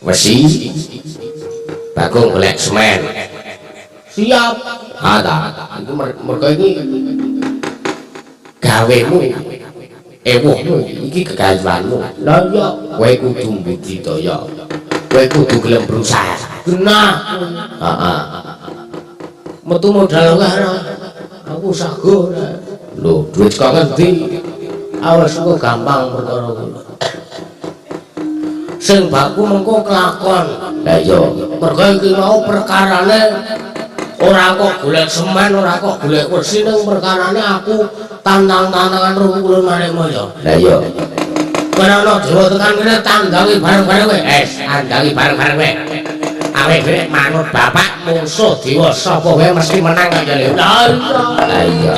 Wesi Bagong golek semen. Siap. Ada. Iku mergo iki gawemu. Ewohmu iki kegayuanmu. Lah iya, kowe kudu mbudidaya. Kowe kudu gelem berusaha. Genah. Heeh. Metu modal karo aku sago. Lho, duit kok ngendi? Awas kok gampang perkara kuwi. Sing baku mengko kelakon. Lah iya, mergo iki mau perkarane ora kok golek semen, ora kok golek wesi ning perkarane aku tantang-tantangan rungkul maneh moyo. Lah iya. Karena Jawa tekan kene tandangi bareng-bareng kowe. Tandangi bareng-bareng kowe. Awake dhewe manut bapak musuh dewa sapa wae mesti menang kanjane. Lah iya.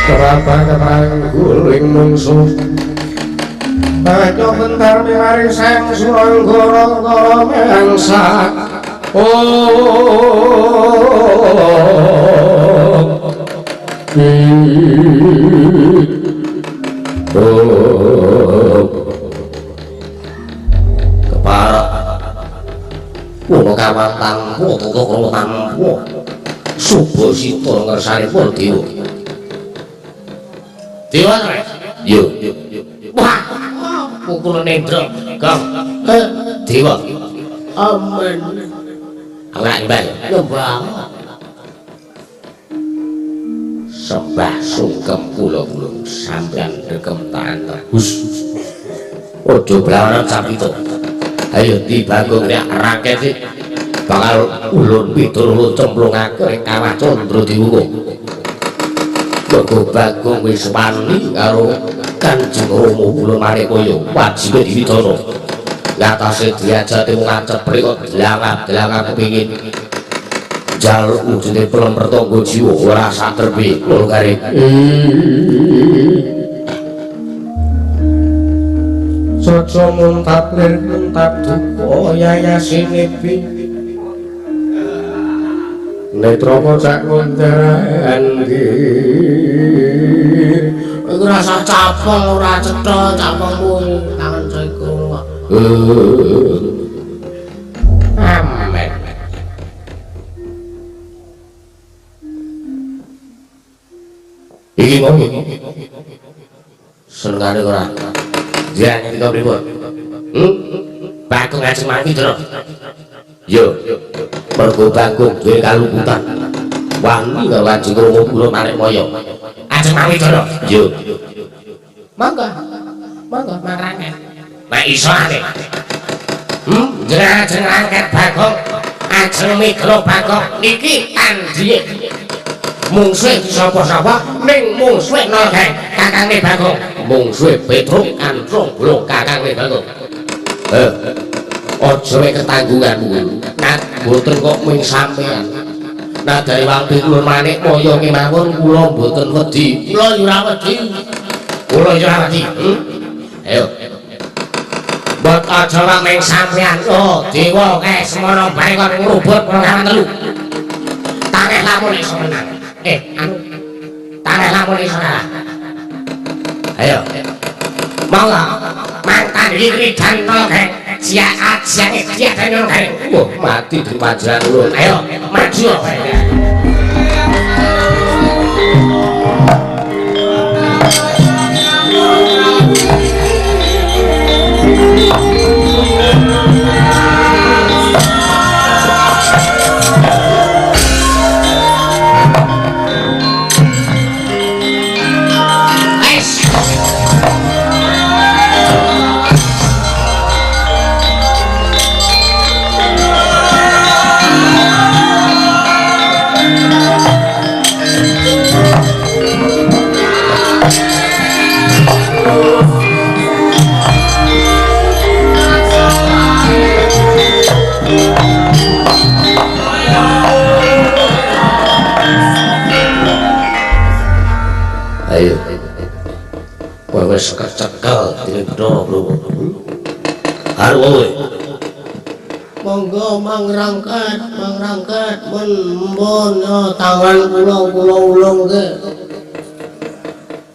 Kerapang guling mungsuh banyak bentar mengari sang surang gorong-gorong mengsa keparak kuno kawang tangku tutup kuno tangku subuh situ ngersani pun diu Dewa yo wah pukul nendro kang dewa amen anak ibal nyembah sembah sungkem kula sampeyan dekem tanten Gus ojo blawana capito ayo di Bagong nek raket bakal ulun pitur cemplungake kawah Candra Dewa Mergo Bagong wis wani karo Kanjeng Rama kula Manikaya wajibe diwidana. Ngatasi diajati wong acet prikut delangak kepingin njaluk wujune pelem pertangga jiwa ora saterbe kula kare. Saja muntat lir muntat duka yayasine bi Netra kocak ngondaran nggih. Iku rasa capong ora cetha capongmu kangen seko. Amen. Iki mau senengane ora. Jane iki pripun? Bagong ajeng mati to. Yo. Mergo Bagong duwe kalumputan wani karo Kanjeng Rama kula Manikaya ajeng mawi dara yo mangga marane nek iso ane jeneng angkat Bagong ajeng mikro Bagong niki andhiye mungsuhe sapa-sapa ning mungsuhe Nolgeng kakange Bagong mungsuhe Petruk Antrung Blong kakange Bagong aja wae ketanggunganmu nak mboten kok ming sampean nak dari waktu kula Manikaya kemawon kula mboten wedi kula yo ora wedi ayo mbot aja wae ming sampean dewa kae semono bae kok ngrubut program 3 taneh lamun iso menang taneh lamun iso kalah ayo monggo mantan diri dan Nolgeng siap dan Nolgeng wah mati di pajaran ulun ayo maju cekel dino bro. Harwo. Monggo mangrangkat mun tangan kula ulungke.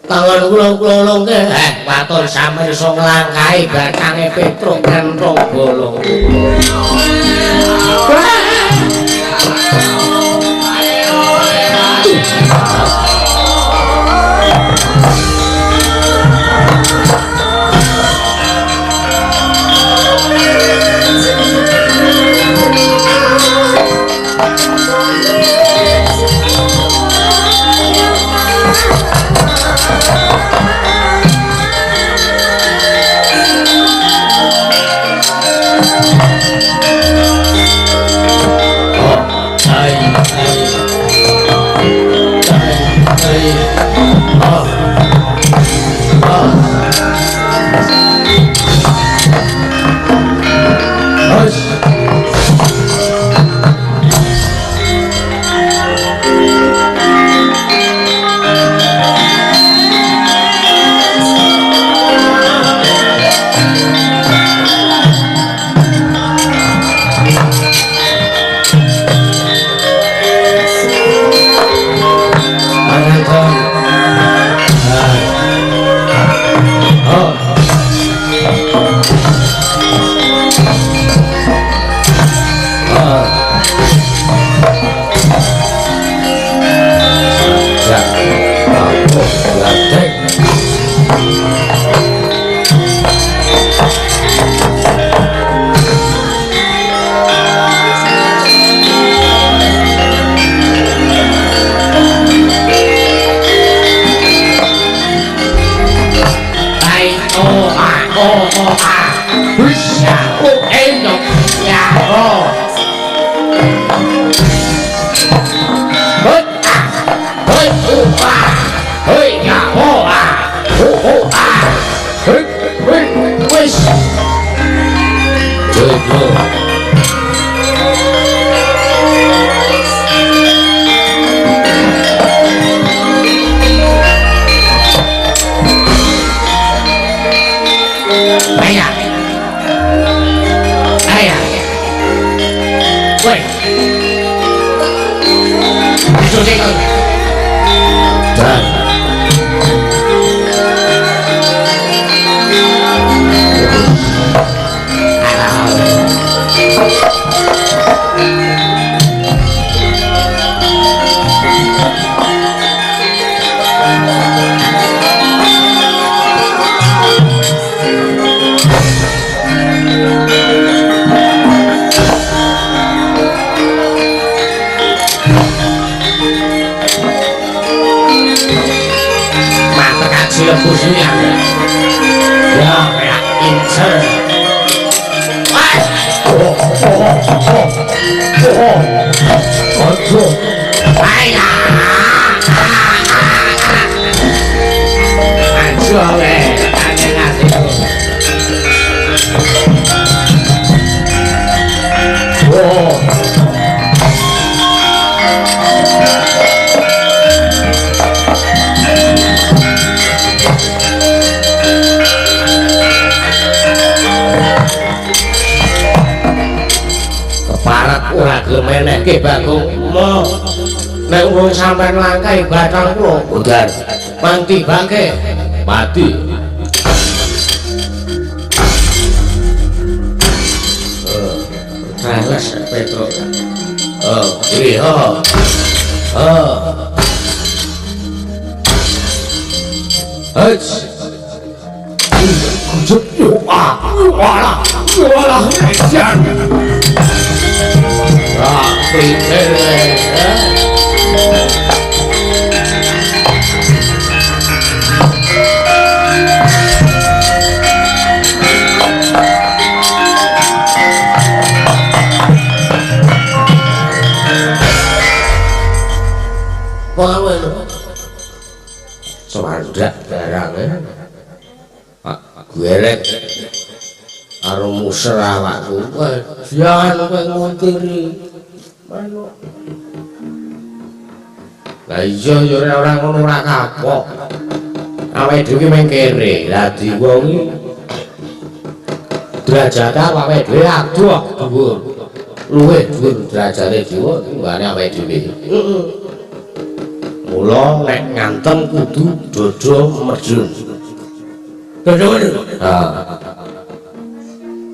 Tangan kula ulungke. Watur sampeyan iso nglangkahi bathange Petruk kenthong bolong. Menehke Bagong nek wong sampean langkai bathang kula boten manti bangke mati Teles Petruk iki kujuk yo wala sian pinter Semandak barangnya Gueret karo muser awakku jangan kowe ngontiri manuk lah iya ya ora ngono ora kapok awake dhewe meng kere dadi wong derajat awake dhewe adoh dhuwur luwih dhuwur derajate dewa timbangane awake dhewe mula nek ngantem kudu dodo medun dodo medun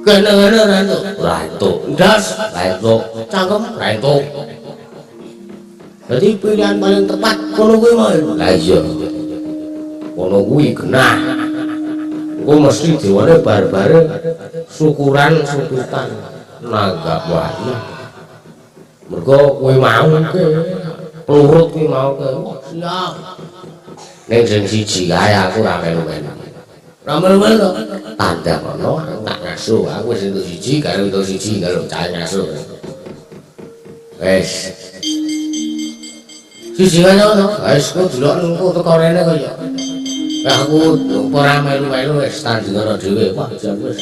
kene-kene rantuk ndas rantuk cangkem rantuk jadi pilihan paling tepat kono kuwi mah lah iya kono kuwi genah engko mesti dewane bar-bare syukuran sudutan naga wayah mergo kuwi mau ke pelurut kuwi mau ke siap ning sing siji kae aku ra melu-melu ra melu-melu tanda ngono tak ngaso aku wis entuk siji karo entuk siji karo cah ngaso wis siji kaya ngono wis kok delok engko teko rene kaya aku ora melu-melu wis tandingan dhewe wah jan wis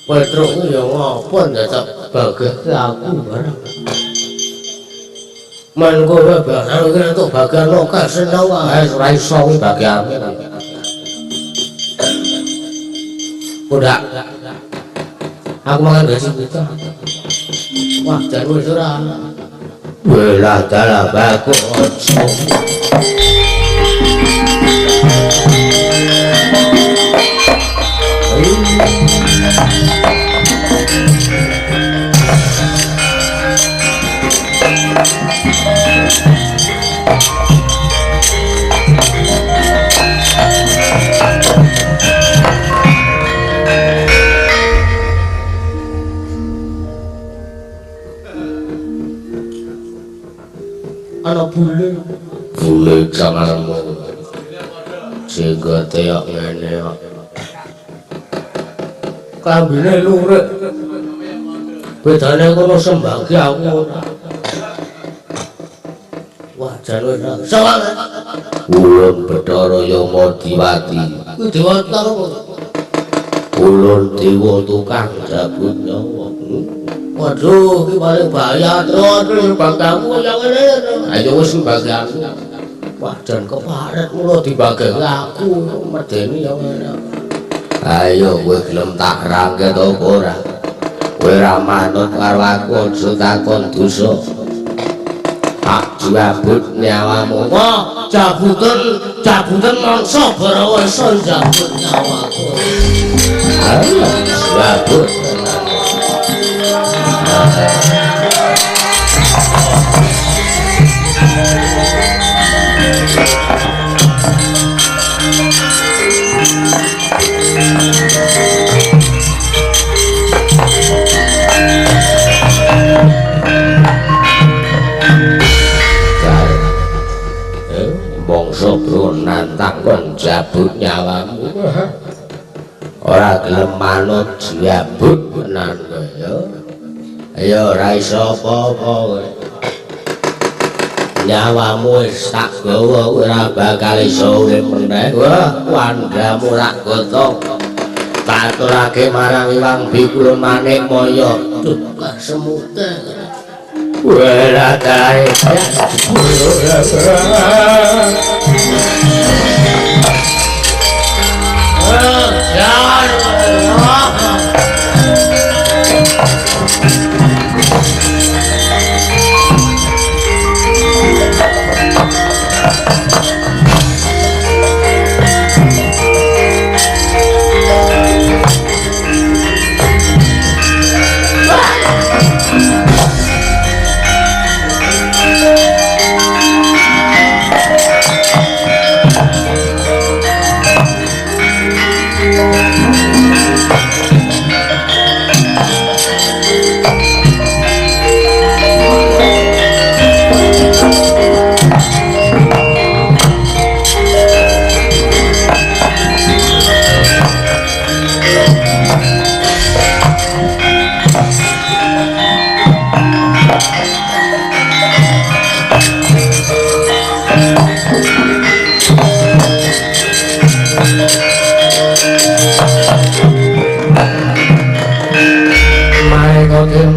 Petruk ya ngopo ndak bagake aku barang. Man kowe barang kira entuk bagian lokal seneng wae ora iso kuwi bagian. Udah. Aku mangan gaji kita. Wah, jan wis ora. Welah dalah bagus. Ana bule janganmu sehingga teok ngene kok kambine lurik bedane kono sembagi aku wah jan wis sawang ulun Bathara Yama Diwati Diwati karo ulun dewa tukang jabut nyawa waduh iki paling bahaya terus bangkamu yang ngene ayo wis bagi aku wah jan keparet mulo dibagi aku medeni yang ngene ayo kowe gelem tak rangke to ora kowe ra manut karo aku aja takon dosa tak jabut nyawamu kok jabutan mangsa barawasa jabut nyawaku ayo jabut bangsa nantang kon jabut nyawamu ora gelem manut jabut menan ya ayo ora iso apa-apa kowe nyawamu wis tak gawa ora bakal iso urip meneh wah wandamu rak gotong tak aturake marang Iwang Bikul Manik Maya tuh semute ora kae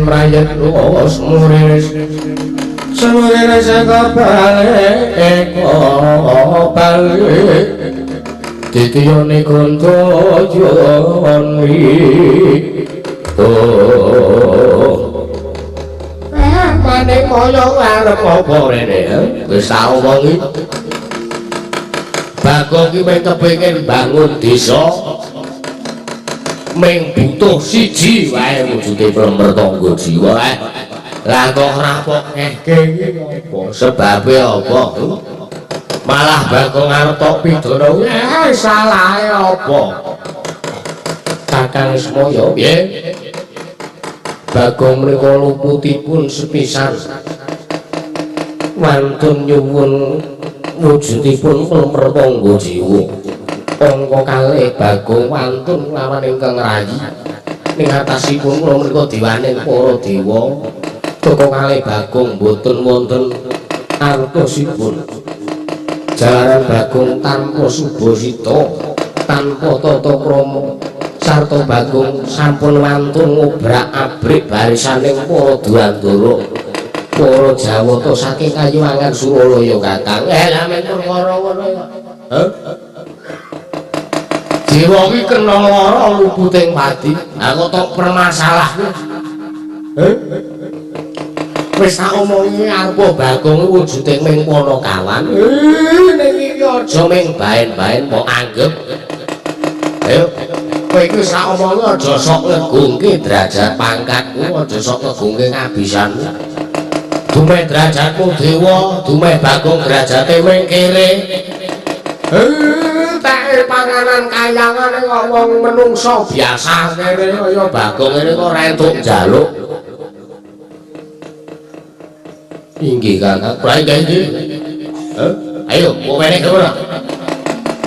Rakyat luas murid semuanya saka balik eko balik Titiyane koncoyon maning kaya arep apa rene wis tak omongi Bagong ki mung kepengin bangun desa mung butuh siji wae wujude mertangga jiwa lah kok rampok ngeke apa sebabe apa malah Bagong arep tok pidana salahe apa Kakang Semaya piye Bagong menika luputipun sepisan wantun nyuwun wujudipun mertangga jiwa angka kalih Bagong wantun lawan ingkang rayi ning atasipun kula menika dewaning para dewa toko kalih Bagong boten wonten artosipun jalaran Bagong tanpa subasita tanpa tata krama sarta Bagong sampun wantun ngobrak-abrik barisaning para Dwandara para Jawata saking Kayuwangan Suralaya Kakang lha men perkara ngono jiwa iki kena lara luputing pati aku tok permasalah wis tak omongi arepa Bagong wujude ming Panakawan ning iki aja ming baen-baen kok anggap ayo kowe iki sak omongi aja sok ngegungke derajat pangkatku aja sok ngegungke ngabisanmu dumeh derajatmu dewa dumeh Bagong derajate ming kere tak panganan kayangan kok wong menungso biasa kene kaya Bagong ngene kok ora entuk njaluk inggih Kakang prainggi ayo momene kemana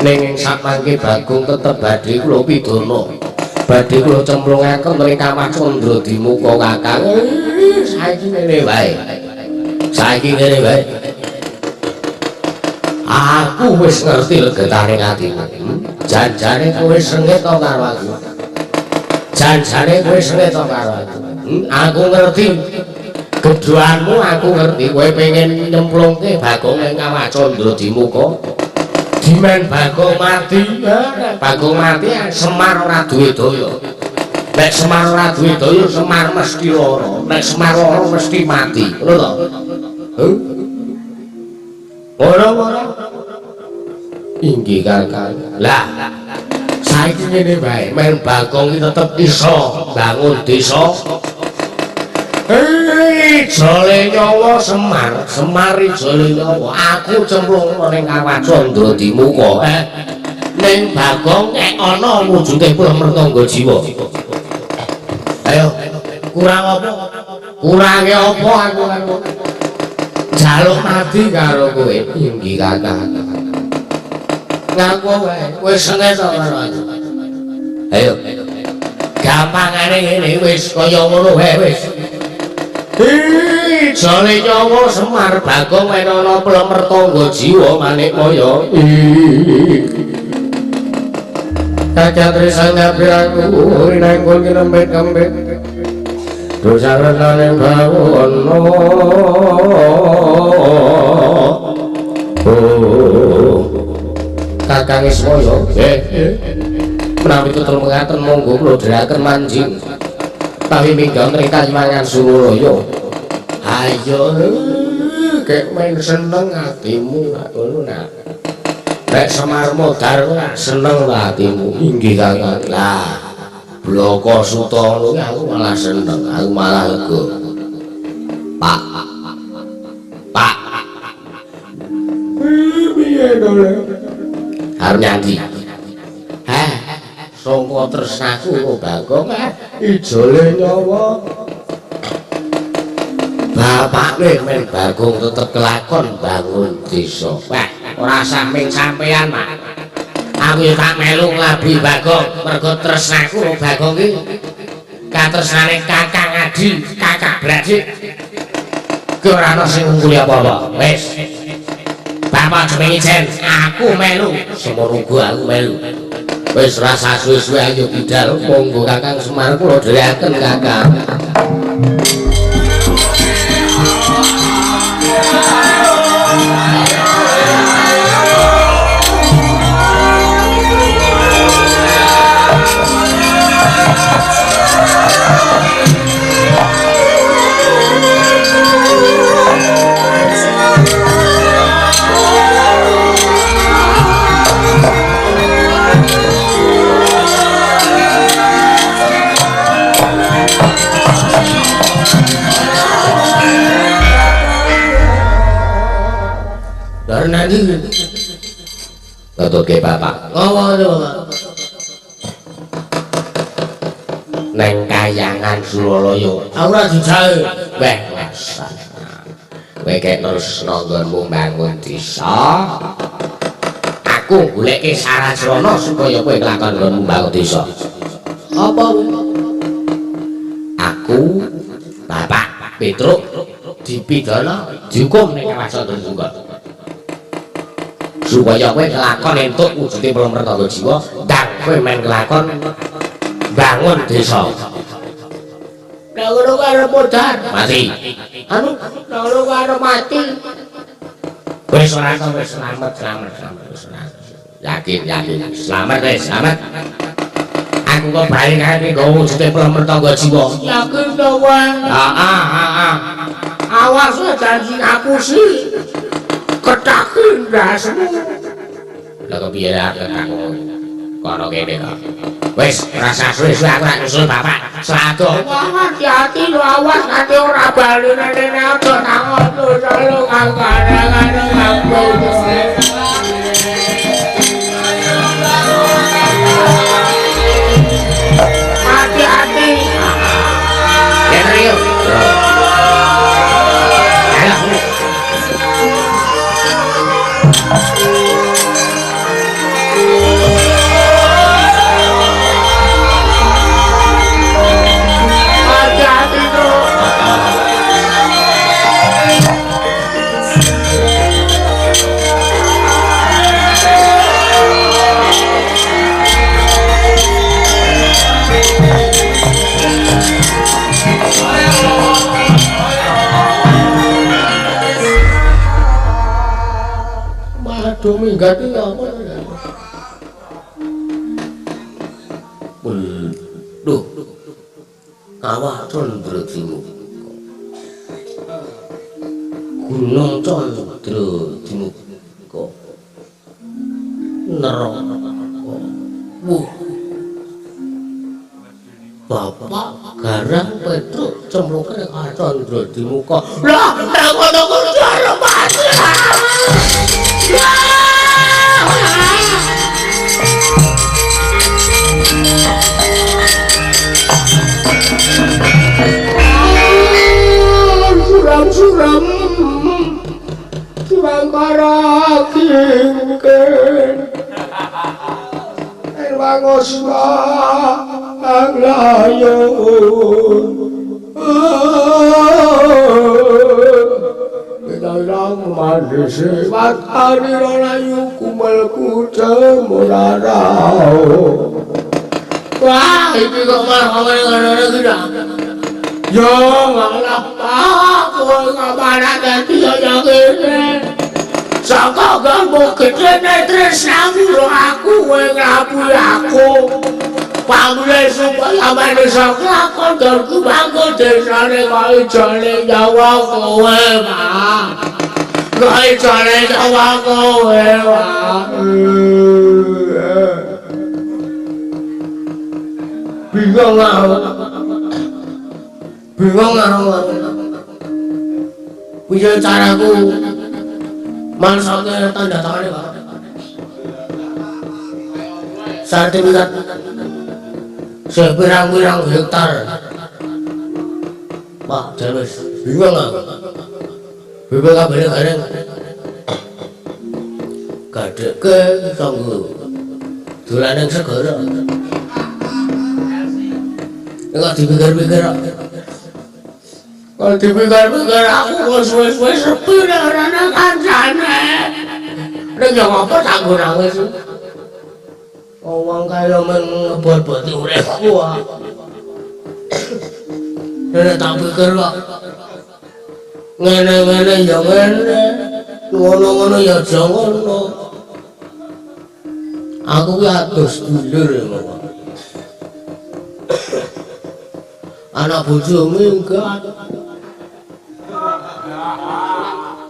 ning samangke Bagong tetep badhe kula pidana badhe kula cemplungaken ing Kawah Candra Dimuka Kakang saiki ngene wae aku wis ngerti legetaning atimu janjane kowe sengit to karo aku janjane kowe sengit to karo aku ngerti gedhoanmu aku ngerti kowe pengen nyemplungke Bagong ing Kawah Candra Dimuka dimen Bagong mati Bagong mati Semar ora duwe daya nek Semar ora duwe daya Semar mesti lara nek Semar lara mesti mati ngono to ora inggih Kakang lah saiki ngene wae men Bagong iki tetep iso bangun desa jole nyawa Semar jole nyawa aku cemplung ning Kawah Candra Dimuka ning Bagong ana wujude mertangga jiwa ayo kurang apa kurange apa aku jaluk mati karo kowe inggih Kakang ngaku wae wis sengit to karo aku ayo gampangane ngene wis kaya ngono wae wis jane nyawa Semar Bagong ana mertangga jiwa Manikmaya Kakang tresna pirangku nangkul kinembet-kembet dosa resane bawono Kakang Ismaya menawi tutul mengaten monggo kula dherekaken manjing tawi minggat ing Kayuwangan Suralaya ayo kek main seneng atimu ngono nak nek Semar modar seneng atimu inggih Kakang lah Bloko Suta ngono aku malah seneng aku malah lega Pak piye dole arep nyandi sangka tresnaku Bagong ijole nyawa bapakne men Bagong tetep kelakon bangun desa wah ora saming sampean Mak aku ya tak melu nglabi Bagong mergo tresnaku Bagong iki katresnane Kakang Adi Kakak Bradik ki ora ana sing ngungkuli apa-apa wis bapak jenenge Jen aku melu semono uga aku melu wis rasa suwe-suwe ayo bidal monggo Kakang Semar kula dherekaken Kakang Karena ini ngetutke bapak. Ngapa to, Bapak? Neng Kayangan Suralaya. Ora dijae. Weh, kowe kek tresna nggonmu mbangun desa. Aku goleke sarasrana supaya kowe nglakon nggonmu mbangun desa. Apa? Aku Bapak Petruk dipidana dihukum ning Kawasa Tunggal. Supaya kowe kelakon entuk wujude Pramrata Jiwa, ndang kowe men kelakon bangun desa. Nek ngono karo modar mati. Anu ngono karo mati. Wis ora wis selamat. Yakin. Selamat wis, selamat. Aku kok bali kae nggo wujude Pramrata Jiwa. Yakin to, Wang? Heeh. Awas janji aku sih. Ketakin dasmu. Lah kok piye aku kono kene kok. Wis rasa suwe-suwe aku tak nyusul bapak. Slago. Hati-hati lho awas nanti ora bali nene aja tangon selalu kadang-kadang aku. Hati-hati. Ya yuk. Aduh minggat iki apa? Duh. Kawah Condro Dimuka. Gunung Condro Dimuka. Neraka. Bapak Garang Petruk cemplungke ning Condro Dimuka. Lah, nek ngono kuwi ora mati. Suram Sibangkara kingken Erwangosma Anglayun Kedailang mandisi Matani ranayu kumelku cemurarau. Wah, ini kok malah kita. Yo ngalah aku ngabana ganti aja kene. Saka gambo gedene tresnamu aku kowe nglabuhi aku. Pamule supaya manusa kelakon darku bangun desane kaya jane Jawa kowe, Pak. Kaya jane Jawa kowe, Pak. Bingung aku. Punya caraku maksudnya tanda tangannya Pak. Sertifikat sepirang-pirang hektar Pak James bingung aku BPK bareng-bareng gadek ke tangguh dolan yang segera enggak dipikir-pikir kalau dipikir-pikir aku kok suwe-suwe sepi karena kancane. Nek yo ngopo tak nangis. Wong kaya men ngebot-boti uripku. Nek tak pikir kok ngene-ngene ya ngene, ngono-ngono ya aja ngono. Aku ki atus dulur ngono. Anak bojo minggat.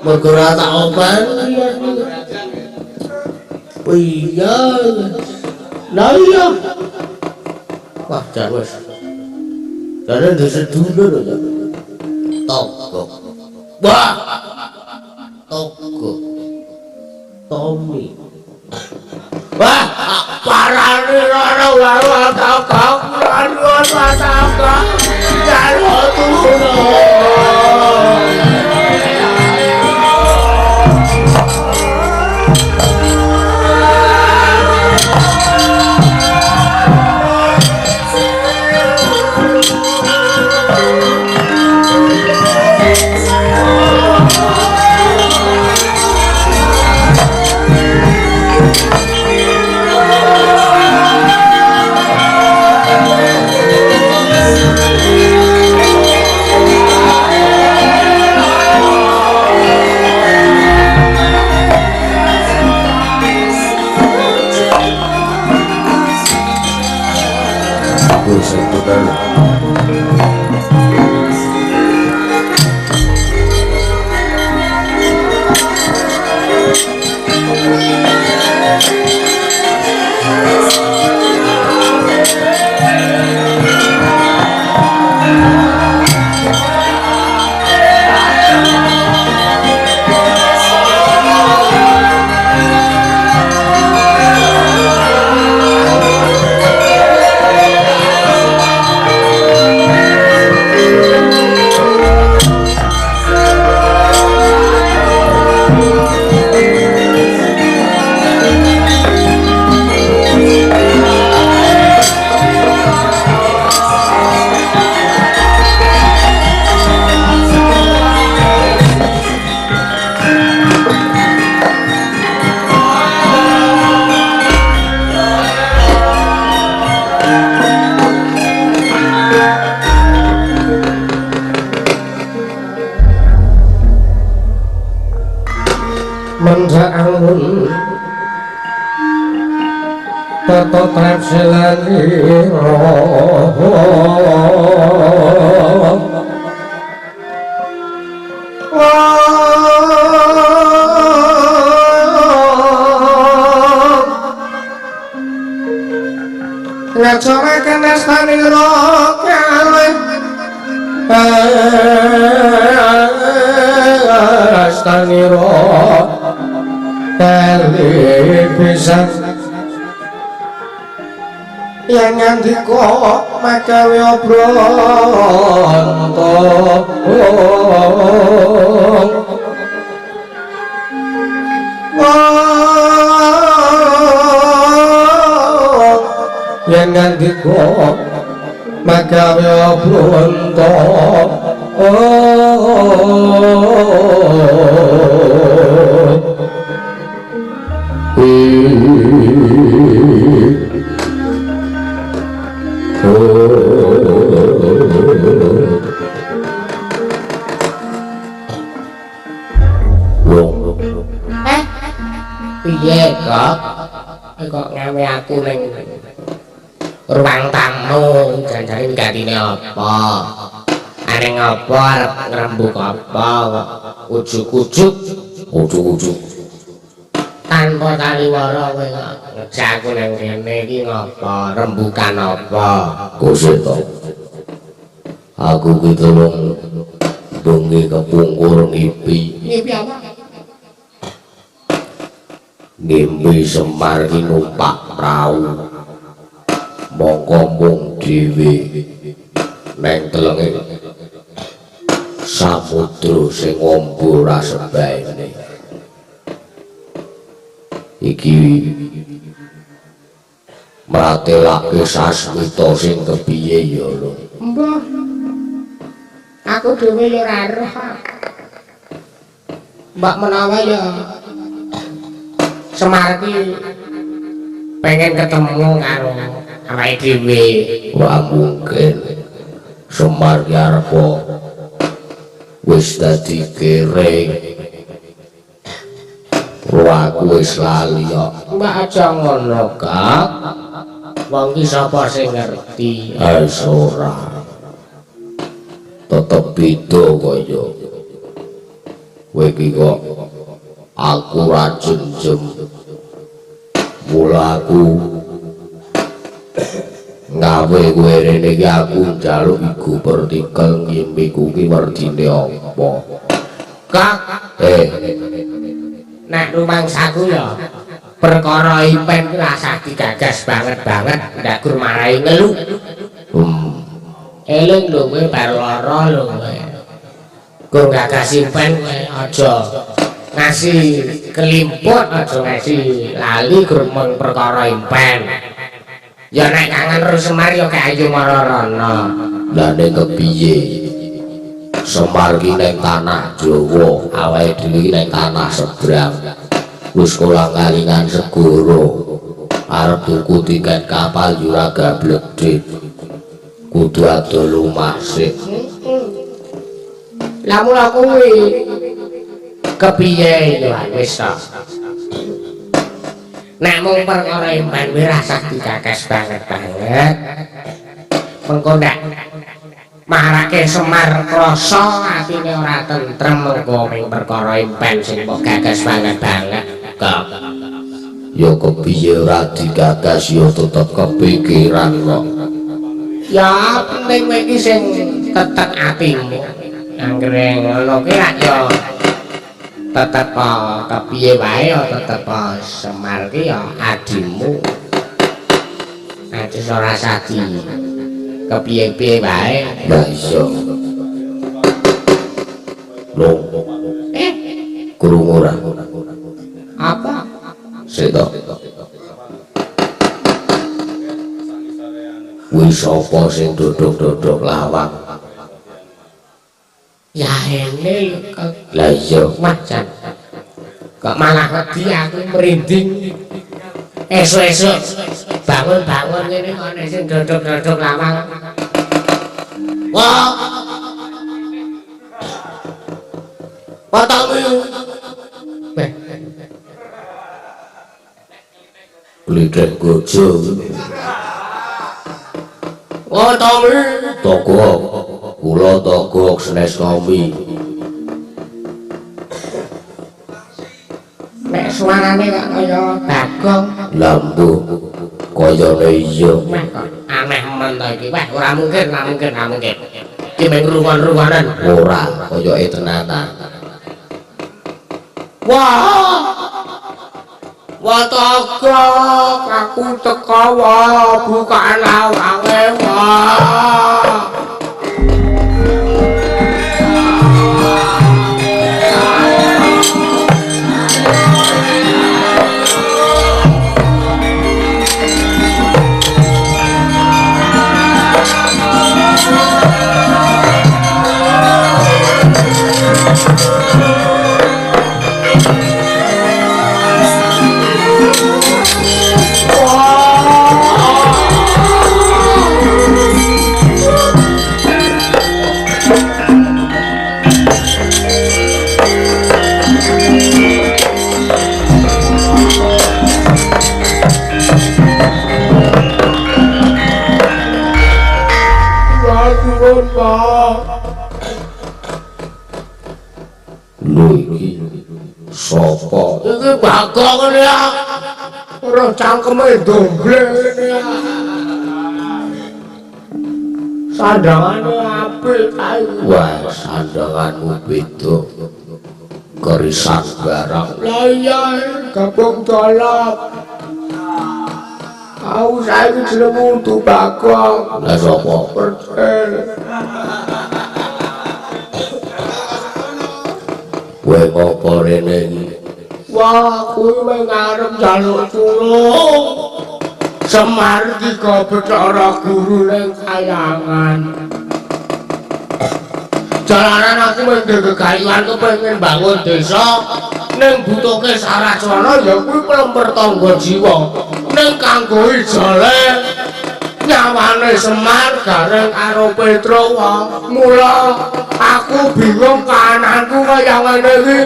Mergo ora tak open. Oh iya. Lah iya. Wah, jan wis. Jane ndese dulur ya. Toko. Wah. Toko. Gusti bener. Menjaangun Toto trepsilani ngacorakan astani rokawe astani rokawe kali pisan yang ngandika magawe obranta yang ngandika magawe obranta piye kok ngawe aku ning ruang tamu janjane wigantine apa areng apa arep ngrembug apa ujuk-ujuk tanpa kaliwara kowe ngejak aku nang kene iki ngapa rembukan apa Gusti to. Aku ki tulung bengi kepungkur ngipi. ngipi apa Ngimpi Semar ki numpak prau. Mongko mung dhewe neng telenge samudra sing ombo ra sebaene. Iki mratelake sasmita sing kepiye ya lho. mbah aku dhewe ya ora roh mbak menawa ya Semar ki pengen ketemu karo awake dhewe Ora mungkin Semar ki arep wis dadi kering. Aku wis lali kok. mbak aja ngono Kak wong ki sapa sing ngerti Ora. Tetep beda kaya. Kowe iki kok aku ra jenjem. Mula aku ngawe kowe rene iki aku njaluk iku partikel ngimpiku ki werdine apa. Kak nek rumangsaku ya perkara impen rasah digagas banget ndak gur marahi ngelu eling lho kowe bar lara lho kowe gur gagas impen kowe aja ngasih kelimput aja ngasih lali gur mung perkara impen ya nek kangen karo Semar ya kayak ayo marana Lah nek kepiye Semar ki ning tanah Jawa, awake dhewe ning tanah seberang. Wis kolang kalingan segoro. Arep tuku tiket kapal yo ora gablek. Kudu adol lumah sik. lah mula kuwi kepiye ya wis ta nek mung perkara impen kuwi rasah digagas banget mengko nek marake Semar krasa atine ora tentrem mengko ming perkara impen sing mbok gagas banget. Kok ya kepiye ora digagas ya tetep kepikiran kok. ya penting kowe iki sing tetek atimu. Anggere ngono ki lak ya tetep kepiye wae ya tetep Semar ki ya adimu. Nek ora sadi kepiye-piye wae. Lah iya. Loh. Krungu ora? Apa? Sedo. Wis sapa sing dodok-dodok lawang? Ya ini Lah iya. wajan. Kok malah wedi aku merinding. Esuk-esuk bangun-bangun ngene kok nek sing dodok-dodok lawang. Wah. Patamu. Klithik gojo. Oh, Tommy. Togok. Kula togok senes kami. Nek suarane kok kaya Bagong. Lampu kayane iya. Wah, kok aneh men ta iki. Wah, ora mungkin. Iki mung ruwan-ruwanan. Ora kayake tenanan. Wah togok, aku teko wah, bukaan lawange wah. Lho iki sapa? Iki Bagong ngene ya. Ora cangkeme dombleng ngene ya. Sandangane apik kae. Wah, sandanganmu beda. Kerisan barang. Lah iya, gabung dolop. Aku saiki jenengmu Tu Bagong. Lah sapa? Percel. Kowe ngopo rene iki? Wah, kuwi mung arep njaluk tulung. Semar dika Bathara Guru ning kayangan. Jalanan aku mung gegayuhan kepengin bangun desa ning butuhke saracana ya kuwi pelemper tangga jiwa. Ning kanggo ijole nyawane Semar gareng karo Petrowa. Mula aku bingung kananku kaya ngene iki.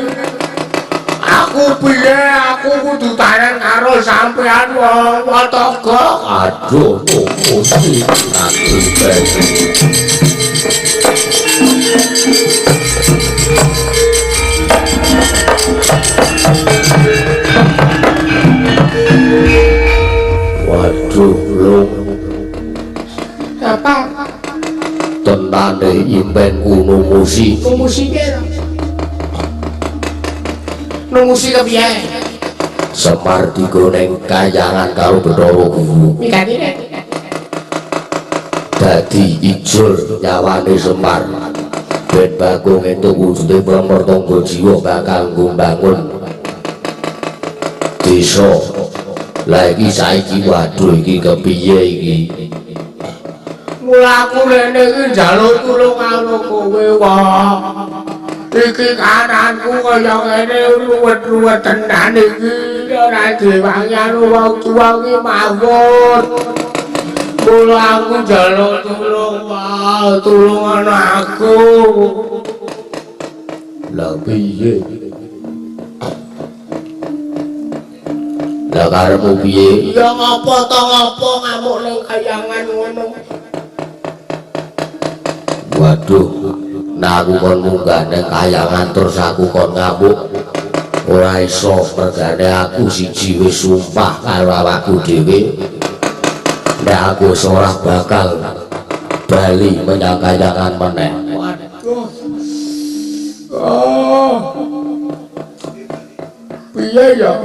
Aku piye aku kudu taren karo sampean wong Togok. Aduh, mesti aku waduh, lho. Apa? Tentane impen kuno musik. Musike. Numusi kepiye? Semar digoneng kayangan karo Bathara Guru. Mikatine. Dadi ijol nyawane Semar. Ben Bagong entuk wujude pelemper tangga jiwa bakal ngombangun desa. Lah iki saiki waduh iki kepiye iki? Mula aku rene iki njaluk tulung karo kowe wae. Iki kananku kaya ngene ruwet-ruwet tenan iki ora diwangi wong tuwa iki mawon. Mula aku njaluk tulung wae, tulungan aku. Lah piye? Lah karepmu piye? Ya ngapa to ngapa ngamuk ning kayangan ngono. Waduh, nah aku kon munggah nang kayangan terus aku kon ngamuk. Ora iso mergane aku siji wis sumpah karo awakku dhewe. Nek aku ora bakal bali menyang kayangan meneh. Waduh. Oh. Piye ya?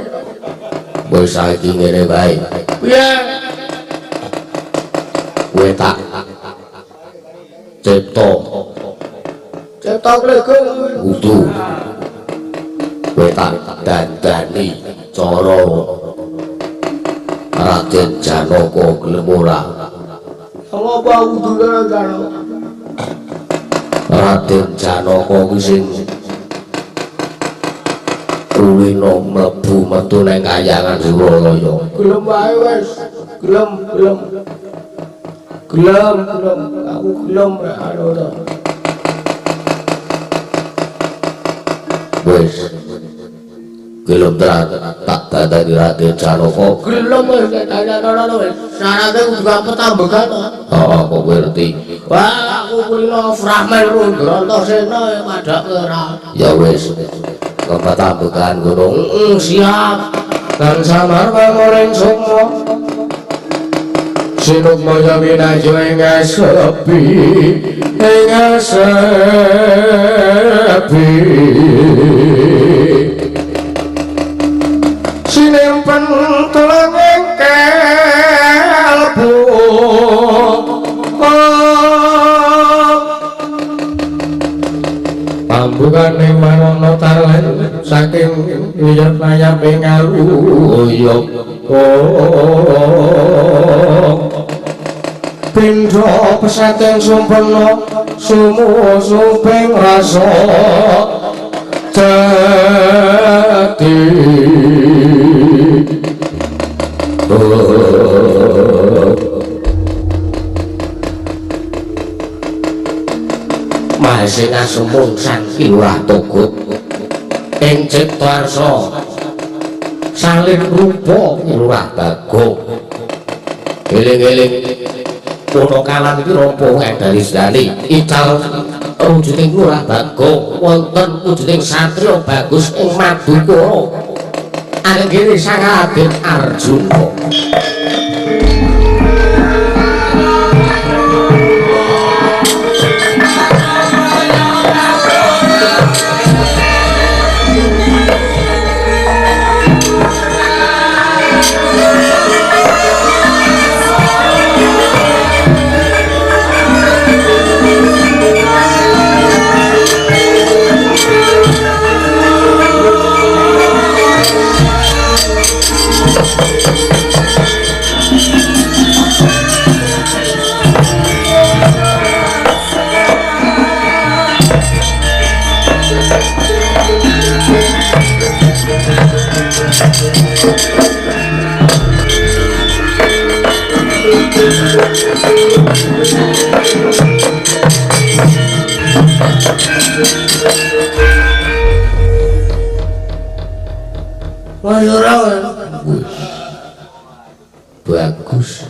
Wis saiki ngene bae. Piye? Kowe tak cipta Cetok lego. kudu kowe tak dandani cara Raden Janaka gelem ora. Apa udune karo? Raden Janaka kuwi sing kulino mlebu metu nang kayangan Suralaya. Gelem wae wis. Gelem. Aku gelem anu to. Wis gelem tak dadani Raden Janaka. Gelem wis kaya-kaya wis. Syaraté kudu petambekan. Oh, kok ngerti. Wah, aku kulino Frahman Rundrantasena madhake ora. Ya wis. Kepatambekan gunung. Siap. Dan samar pamoring semua. Sinuk moyo winaju ing sepi. Ing sepi. Sinempen tulang ing kalbu. Pambukan ing marono talen saking wiyar layap ing aluya pindha pesating sumpena sumping rasa jati Mahasena sumung sang Kilurah Togut ing Ciptarsa salin rupa Kilurah Bagong. Eling-eling kono kalan iki rompo dari sedani ical wujuding Kilurah Bagong wonten wujuding satriya bagus ing Madukara anggene sang Raden Arjuna. Bagus.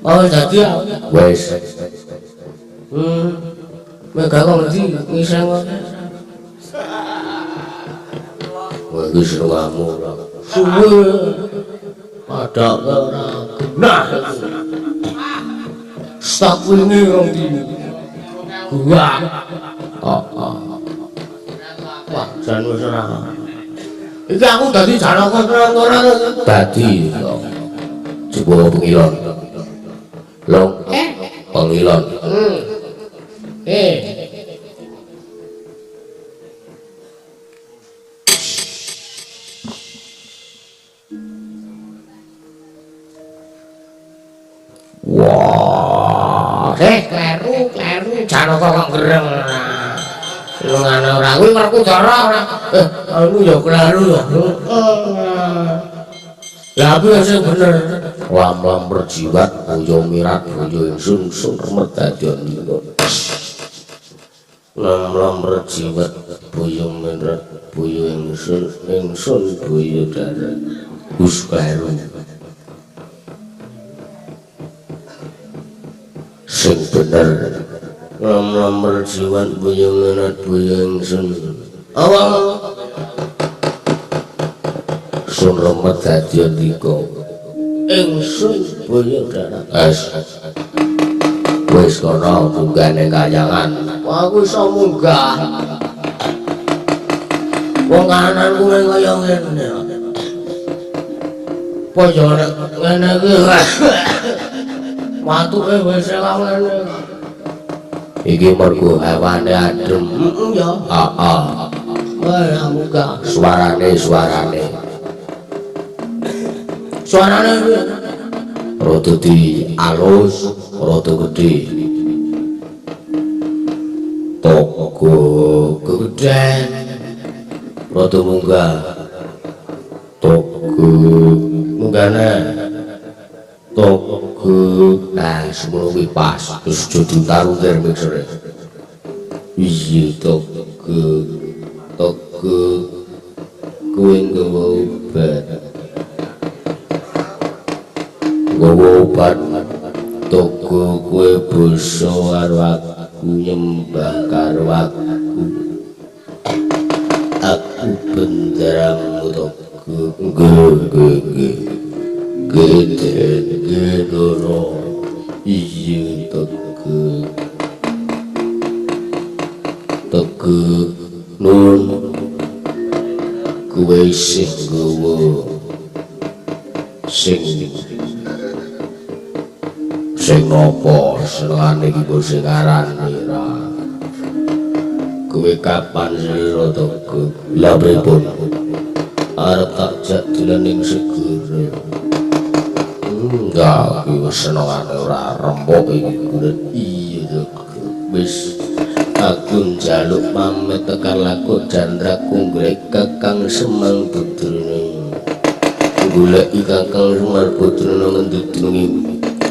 Oh, dadi Wis. Mega kok ngerti ngiseng kok. Wis rungamu ora. Suwe. Padha ora genah. Stok wingi wong di. Gua. Wah, jan wis ora. Iki aku dadi Janaka terang-terang. Dadi coba pengilon. Long. Pengilon. Wah, kleru Janaka kok gereng. Ngene ora kuwi Werkudara ora. Anu ya kleru ya. Lah aku sing bener. Lam-lam berjiwat boyo mirat boyo ingsun sun mertadyan lino. Lam-lam berjiwat boyo mirat boyo ingsun boyo darat. Gus kleru. Sing bener ram perjiwan buyung menat buyung sun awal sun remet dadi ndika ingsun buyung darat wis kono tunggane kayangan aku iso munggah wong kanan kuwi kaya ngene apa yo nek ngene iki watuke wis ngene iki mergo hawane adem ya wah munggah suarane rada di alus rada gedhe toko gedhen rada munggah toko munggane toko nah semono kuwi pas terus jadi taruh mixere iya toko kuwi nggawa obat toko kue basa karo aku nyembah karo aku bendramu toko gede doro iya toko nun kue sing gawa sing nopo senengane iki kok sing arane ra kowe kapan sira toko lha pripun arep tak jak dolan ning segara enggak iki wis senengane ora rembok iki bulet iya toko wis aku njaluk pamit tekan laku Jandra Kunggre Kakang Semar Putrane golek Kakang Semar Putrane ngendhungi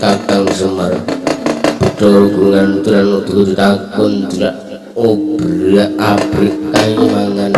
Kakang Semar betul hubungan turan untuk takun tidak obrak abrik kayu mangan